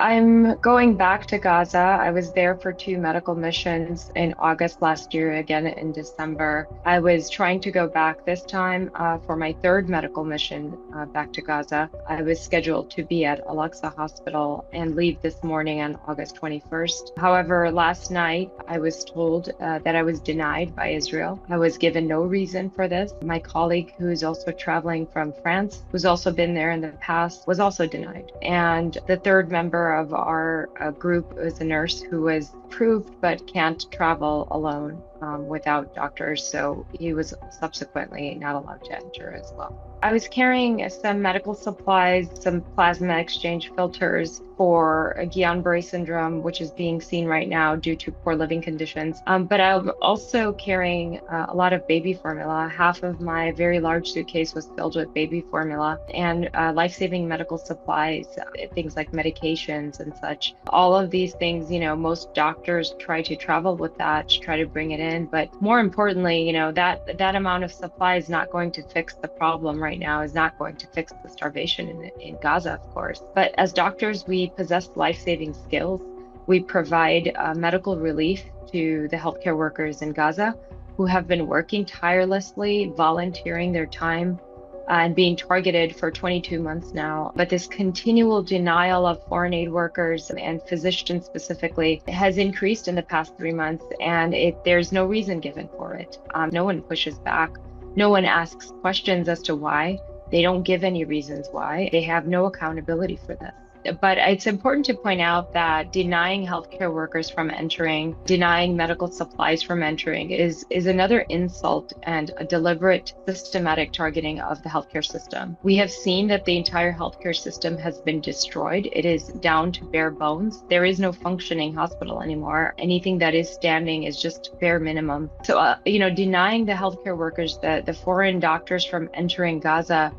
I'm going back to Gaza. I was there for two medical missions in August last year, again in December. I was trying to go back this time for my third medical mission back to Gaza. I was scheduled to be at Al-Aqsa Hospital and leave this morning on August 21st. However, last night I was told that I was denied by Israel. I was given no reason for this. My colleague, who is also traveling from France, who's also been there in the past, was also denied. And the third member of our group is a nurse who was approved but can't travel alone without doctors, so he was subsequently not allowed to enter as well. I was carrying some medical supplies, some plasma exchange filters for Guillain-Barré syndrome, which is being seen right now due to poor living conditions. But I'm also carrying a lot of baby formula. Half of my very large suitcase was filled with baby formula and life-saving medical supplies, things like medications and such. All of these things, most doctors try to travel with that, to try to bring it in. But more importantly, that amount of supply is not going to fix the problem right now, is not going to fix the starvation in Gaza, of course. But as doctors, we possess life-saving skills. We provide medical relief to the healthcare workers in Gaza who have been working tirelessly, volunteering their time and being targeted for 22 months now. But this continual denial of foreign aid workers and physicians specifically has increased in the past 3 months, and there's no reason given for it. No one pushes back. No one asks questions as to why. They don't give any reasons why. They have no accountability for this. But it's important to point out that denying healthcare workers from entering, denying medical supplies from entering is another insult and a deliberate, systematic targeting of the healthcare system. We have seen that the entire healthcare system has been destroyed. It is down to bare bones. There is no functioning hospital anymore. Anything that is standing is just bare minimum. So, denying the healthcare workers, the foreign doctors from entering Gaza,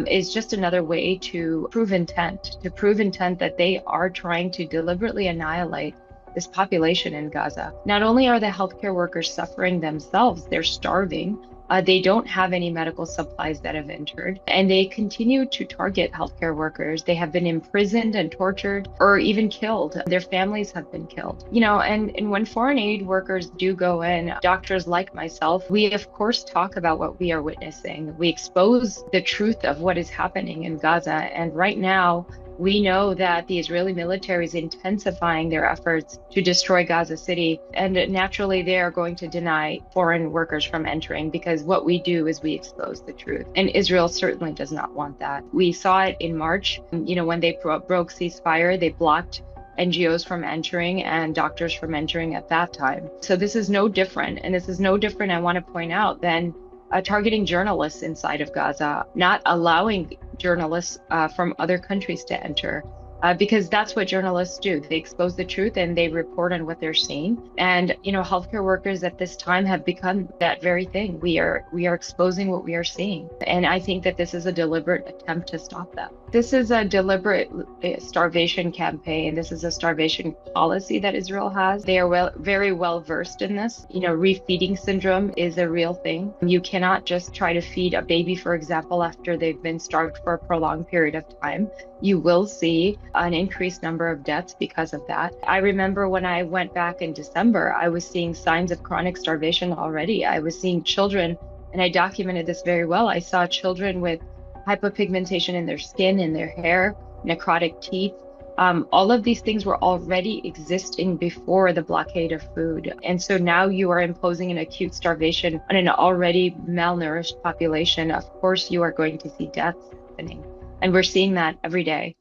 is just another way to prove intent that they are trying to deliberately annihilate this population in Gaza. Not only are the healthcare workers suffering themselves, they're starving. They don't have any medical supplies that have entered, and they continue to target healthcare workers. They have been imprisoned and tortured or even killed. Their families have been killed. And when foreign aid workers do go in, doctors like myself, we of course talk about what we are witnessing. We expose the truth of what is happening in Gaza. And right now, we know that the Israeli military is intensifying their efforts to destroy Gaza City, and naturally they are going to deny foreign workers from entering, because what we do is we expose the truth. And Israel certainly does not want that. We saw it in March, when they broke ceasefire, they blocked NGOs from entering and doctors from entering at that time. So this is no different, and this is no different, I want to point out, than targeting journalists inside of Gaza, not allowing journalists from other countries to enter, because that's what journalists do. They expose the truth and they report on what they're seeing. And healthcare workers at this time have become that very thing. We are exposing what we are seeing, and I think that this is a deliberate attempt to stop that. This is a deliberate starvation campaign. This is a starvation policy that Israel has. They are very well versed in this. Refeeding syndrome is a real thing. You cannot just try to feed a baby, for example, after they've been starved for a prolonged period of time. You will see an increased number of deaths because of that. I remember when I went back in December, I was seeing signs of chronic starvation already. I was seeing children, and I documented this very well. I saw children with hypopigmentation in their skin, in their hair, necrotic teeth. All of these things were already existing before the blockade of food. And so now you are imposing an acute starvation on an already malnourished population. Of course, you are going to see deaths happening. And we're seeing that every day.